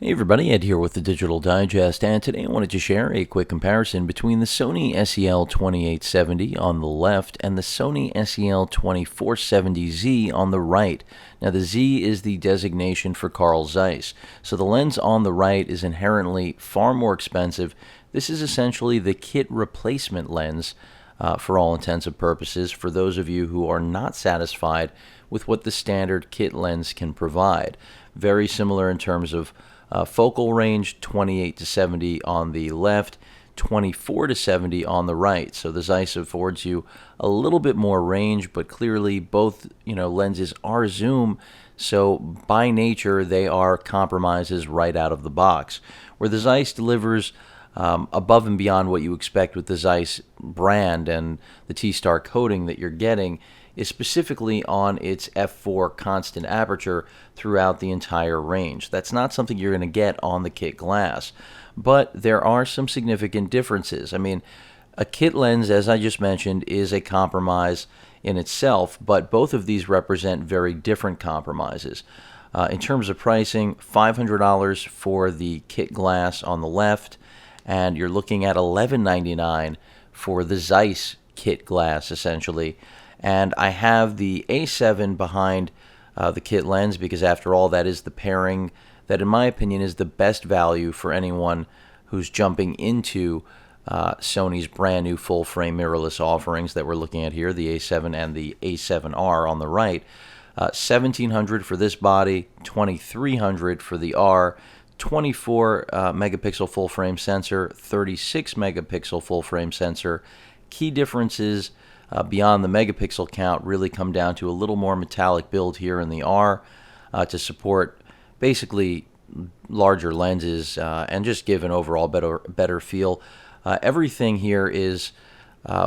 Hey everybody, Ed here with the Digital Digest, and today I wanted to share a quick comparison between the Sony SEL2870 on the left and the Sony SEL2470Z on the right. Now the Z is the designation for Carl Zeiss, so the lens on the right is inherently far more expensive. This is essentially the kit replacement lens for all intents and purposes for those of you who are not satisfied with what the standard kit lens can provide. Very similar in terms of focal range, 28 to 70 on the left, 24 to 70 on the right. So the Zeiss affords you a little bit more range, but clearly both lenses are zoom, so by nature they are compromises right out of the box. Where the Zeiss delivers above and beyond what you expect with the Zeiss brand and the T-Star coating that you're getting is specifically on its f4 constant aperture throughout the entire range. That's not something you're going to get on the kit glass, but there are some significant differences. I mean, a kit lens, as I just mentioned, is a compromise in itself, but both of these represent very different compromises. In terms of pricing, $500 for the kit glass on the left, and you're looking at $1199 for the Zeiss kit glass, essentially. And I have the A7 behind the kit lens because, after all, that is the pairing that, in my opinion, is the best value for anyone who's jumping into Sony's brand new full-frame mirrorless offerings that we're looking at here, the A7 and the A7R on the right. $1,700 for this body, $2,300 for the R, 24 megapixel full-frame sensor, 36 megapixel full-frame sensor. Key differences beyond the megapixel count really come down to a little more metallic build here in the R to support basically larger lenses and just give an overall better feel. Everything here is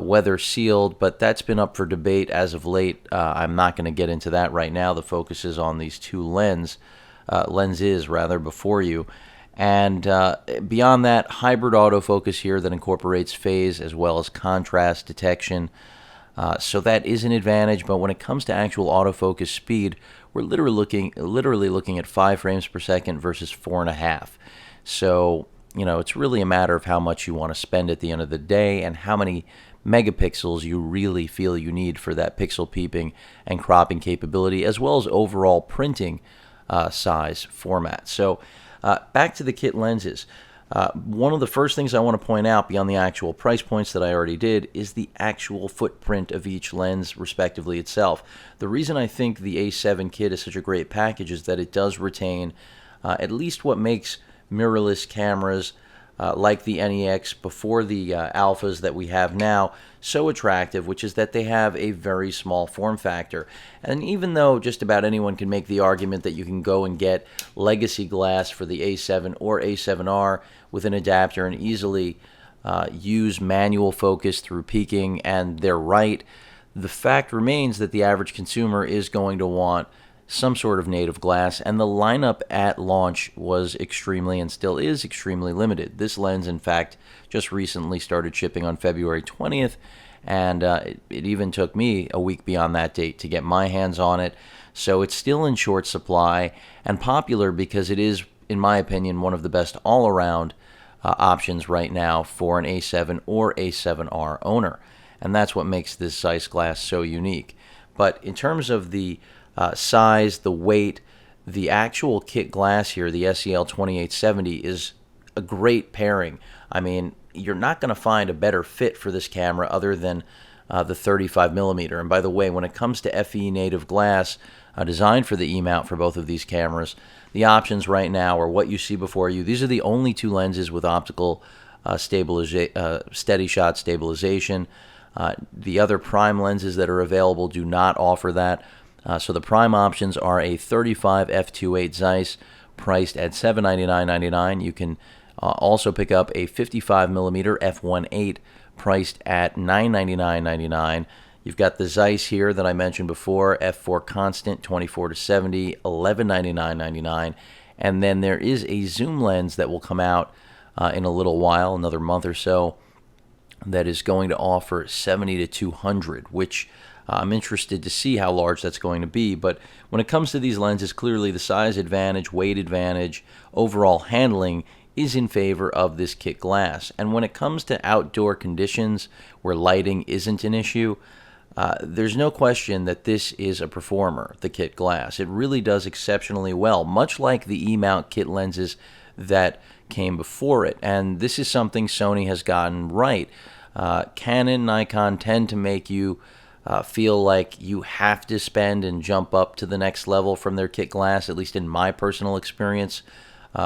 weather sealed, but that's been up for debate as of late. I'm not going to get into that right now. The focus is on these two lenses before you. And beyond that, hybrid autofocus here that incorporates phase as well as contrast detection. So that is an advantage, but when it comes to actual autofocus speed, we're literally looking at 5 frames per second versus 4.5. So, it's really a matter of how much you want to spend at the end of the day and how many megapixels you really feel you need for that pixel peeping and cropping capability, as well as overall printing size format. So back to the kit lenses. One of the first things I want to point out beyond the actual price points that I already did is the actual footprint of each lens respectively itself. The reason I think the A7 kit is such a great package is that it does retain at least what makes mirrorless cameras like the NEX before the alphas that we have now so attractive, which is that they have a very small form factor. And even though just about anyone can make the argument that you can go and get legacy glass for the A7 or A7R with an adapter and easily use manual focus through peaking, and they're right, the fact remains that the average consumer is going to want some sort of native glass, and the lineup at launch was extremely and still is extremely limited. This lens, in fact, just recently started shipping on February 20th, and it even took me a week beyond that date to get my hands on it. So it's still in short supply and popular because it is, in my opinion, one of the best all-around options right now for an A7 or A7R owner, and that's what makes this Zeiss glass so unique. But in terms of the size, the weight, the actual kit glass here, the SEL2870, is a great pairing. I mean, you're not going to find a better fit for this camera other than the 35mm. And by the way, when it comes to FE native glass designed for the E-mount for both of these cameras, the options right now are what you see before you. These are the only two lenses with optical steady shot stabilization. The other prime lenses that are available do not offer that. So the prime options are a 35 f2.8 Zeiss priced at $799.99. You can also pick up a 55mm f1.8 priced at $999.99. You've got the Zeiss here that I mentioned before, f4 constant, 24 to 70, $1199.99. And then there is a zoom lens that will come out in a little while, another month or so, that is going to offer $70 to $200, which I'm interested to see how large that's going to be, but when it comes to these lenses, clearly the size advantage, weight advantage, overall handling is in favor of this kit glass. And when it comes to outdoor conditions where lighting isn't an issue, there's no question that this is a performer, the kit glass. It really does exceptionally well, much like the E-mount kit lenses that came before it. And this is something Sony has gotten right. Canon, Nikon tend to make you feel like you have to spend and jump up to the next level from their kit glass, at least in my personal experience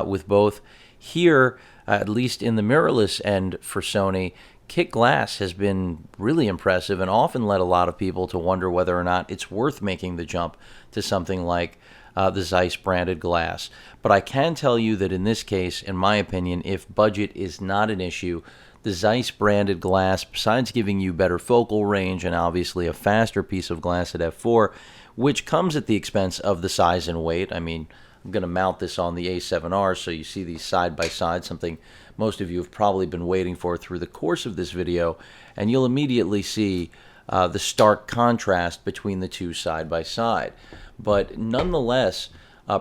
with both. Here, at least in the mirrorless end for Sony, kit glass has been really impressive and often led a lot of people to wonder whether or not it's worth making the jump to something like the Zeiss branded glass. But I can tell you that in this case, in my opinion, if budget is not an issue, the Zeiss branded glass, besides giving you better focal range and obviously a faster piece of glass at f4, which comes at the expense of the size and weight. I mean, I'm going to mount this on the A7R so you see these side by side, something most of you have probably been waiting for through the course of this video, and you'll immediately see the stark contrast between the two side by side. But nonetheless,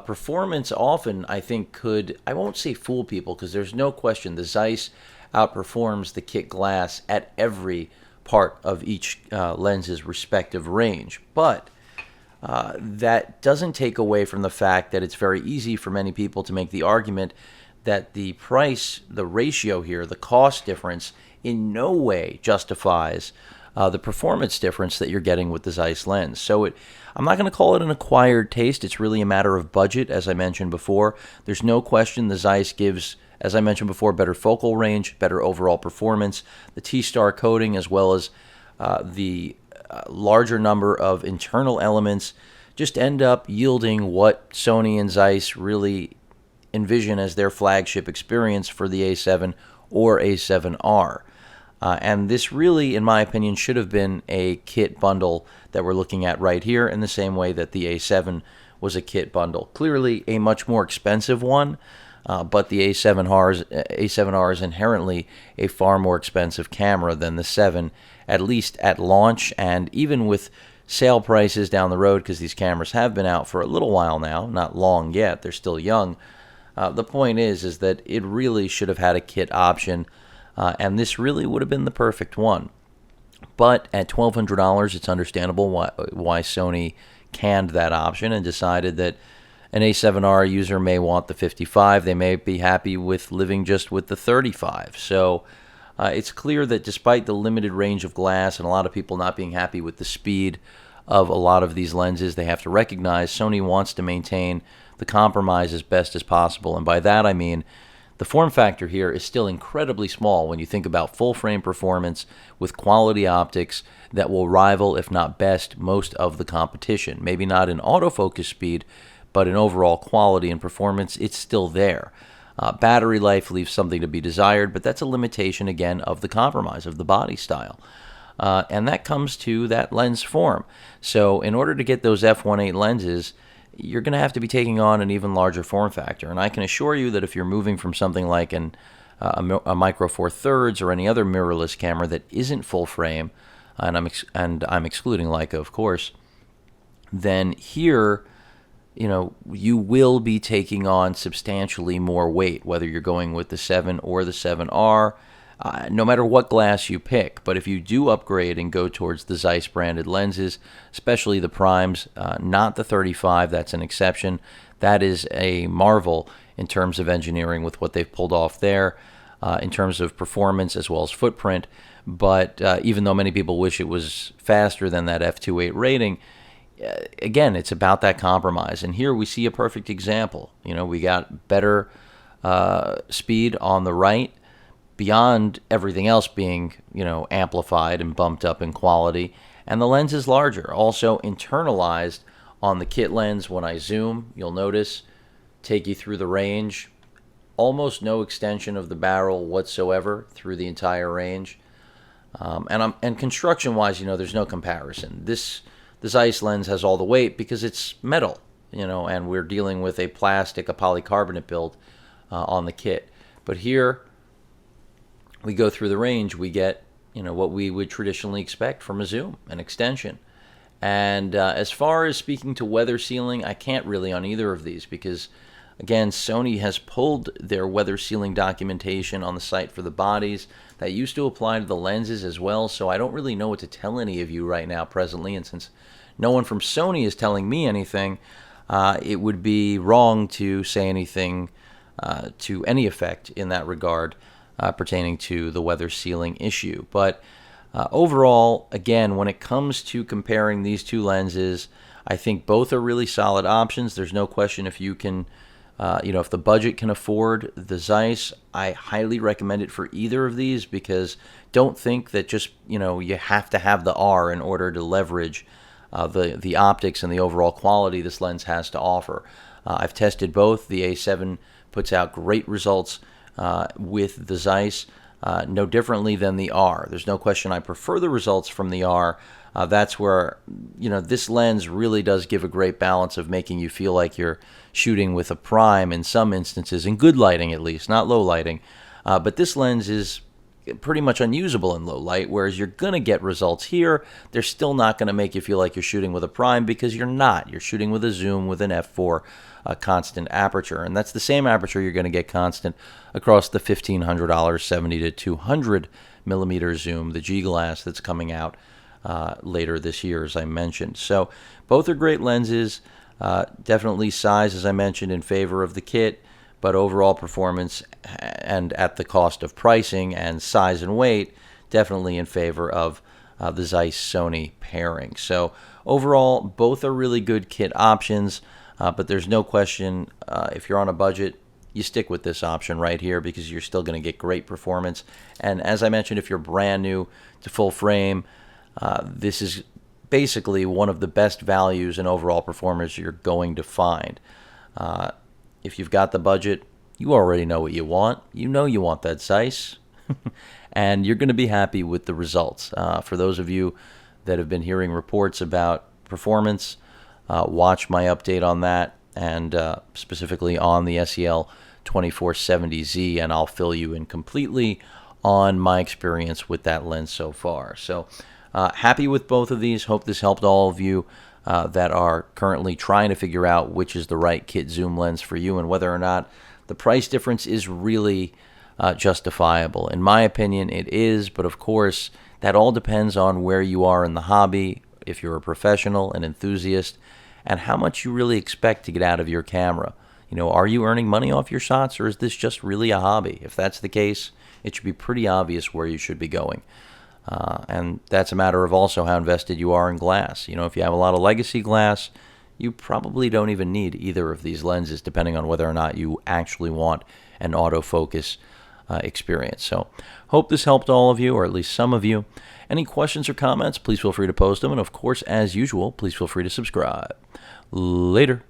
performance often, I think, could, I won't say fool people, because there's no question the Zeiss outperforms the kit glass at every part of each lens's respective range. But that doesn't take away from the fact that it's very easy for many people to make the argument that the price, the ratio here, the cost difference, in no way justifies the performance difference that you're getting with the Zeiss lens. So I'm not going to call it an acquired taste. It's really a matter of budget, as I mentioned before. There's no question the Zeiss gives, as I mentioned before, better focal range, better overall performance. The T-Star coating, as well as the larger number of internal elements, just end up yielding what Sony and Zeiss really envision as their flagship experience for the A7 or A7R. And this really, in my opinion, should have been a kit bundle that we're looking at right here, in the same way that the A7 was a kit bundle. Clearly a much more expensive one, but the A7R is inherently a far more expensive camera than the 7, at least at launch, and even with sale prices down the road, because these cameras have been out for a little while now, not long yet, they're still young. The point is that it really should have had a kit option, and this really would have been the perfect one. But at $1,200, it's understandable why Sony canned that option and decided that an A7R user may want the 55. They may be happy with living just with the 35. So it's clear that despite the limited range of glass and a lot of people not being happy with the speed of a lot of these lenses, they have to recognize Sony wants to maintain the compromise as best as possible. And by that I mean the form factor here is still incredibly small when you think about full frame performance with quality optics that will rival, if not best, most of the competition. Maybe not in autofocus speed, but in overall quality and performance, it's still there. Battery life leaves something to be desired, but that's a limitation, again, of the compromise, of the body style. And that comes to that lens form. So in order to get those f1.8 lenses, you're going to have to be taking on an even larger form factor. And I can assure you that if you're moving from something like a Micro Four Thirds or any other mirrorless camera that isn't full frame, and I'm excluding Leica, of course, then here, you will be taking on substantially more weight, whether you're going with the 7 or the 7R, no matter what glass you pick. But if you do upgrade and go towards the Zeiss branded lenses, especially the primes, not the 35, that's an exception. That is a marvel in terms of engineering with what they've pulled off there, in terms of performance as well as footprint. But even though many people wish it was faster than that f2.8 rating, again, it's about that compromise. And here we see a perfect example. We got better speed on the right, beyond everything else being, amplified and bumped up in quality. And the lens is larger, also internalized on the kit lens. When I zoom, you'll notice, take you through the range, almost no extension of the barrel whatsoever through the entire range. And construction-wise, there's no comparison. The Zeiss lens has all the weight because it's metal, and we're dealing with a plastic, a polycarbonate build on the kit. But here, we go through the range, we get, what we would traditionally expect from a zoom, an extension. And as far as speaking to weather sealing, I can't really on either of these because, again, Sony has pulled their weather sealing documentation on the site for the bodies. That used to apply to the lenses as well, so I don't really know what to tell any of you right now presently. And since no one from Sony is telling me anything, it would be wrong to say anything to any effect in that regard pertaining to the weather sealing issue. But overall, again, when it comes to comparing these two lenses, I think both are really solid options. There's no question if you can, if the budget can afford the Zeiss, I highly recommend it for either of these because don't think that just, you have to have the R in order to leverage the optics and the overall quality this lens has to offer. I've tested both. The A7 puts out great results with the Zeiss. No differently than the R. There's no question I prefer the results from the R. That's where, this lens really does give a great balance of making you feel like you're shooting with a prime in some instances, in good lighting at least, not low lighting. But this lens is pretty much unusable in low light, whereas you're going to get results here. They're still not going to make you feel like you're shooting with a prime because you're not. You're shooting with a zoom with an f4 constant aperture, and that's the same aperture you're going to get constant across the $1,500 70 to 200 millimeter zoom, the G glass that's coming out later this year, as I mentioned. So both are great lenses. Definitely size, as I mentioned, in favor of the kit, but overall performance and at the cost of pricing and size and weight, definitely in favor of the Zeiss-Sony pairing. So overall, both are really good kit options, but there's no question if you're on a budget, you stick with this option right here because you're still going to get great performance. And as I mentioned, if you're brand new to full frame, this is basically one of the best values and overall performance you're going to find. If you've got the budget, you already know what you want. You know you want that Zeiss, and you're going to be happy with the results. For those of you that have been hearing reports about performance, watch my update on that, and specifically on the SEL2470Z, and I'll fill you in completely on my experience with that lens so far. So happy with both of these. Hope this helped all of you that are currently trying to figure out which is the right kit zoom lens for you and whether or not the price difference is really justifiable. In my opinion, it is, but of course, that all depends on where you are in the hobby, if you're a professional, an enthusiast, and how much you really expect to get out of your camera. Are you earning money off your shots, or is this just really a hobby? If that's the case, it should be pretty obvious where you should be going. And that's a matter of also how invested you are in glass. If you have a lot of legacy glass, you probably don't even need either of these lenses, depending on whether or not you actually want an autofocus experience. So hope this helped all of you, or at least some of you. Any questions or comments, please feel free to post them. And of course, as usual, please feel free to subscribe. Later.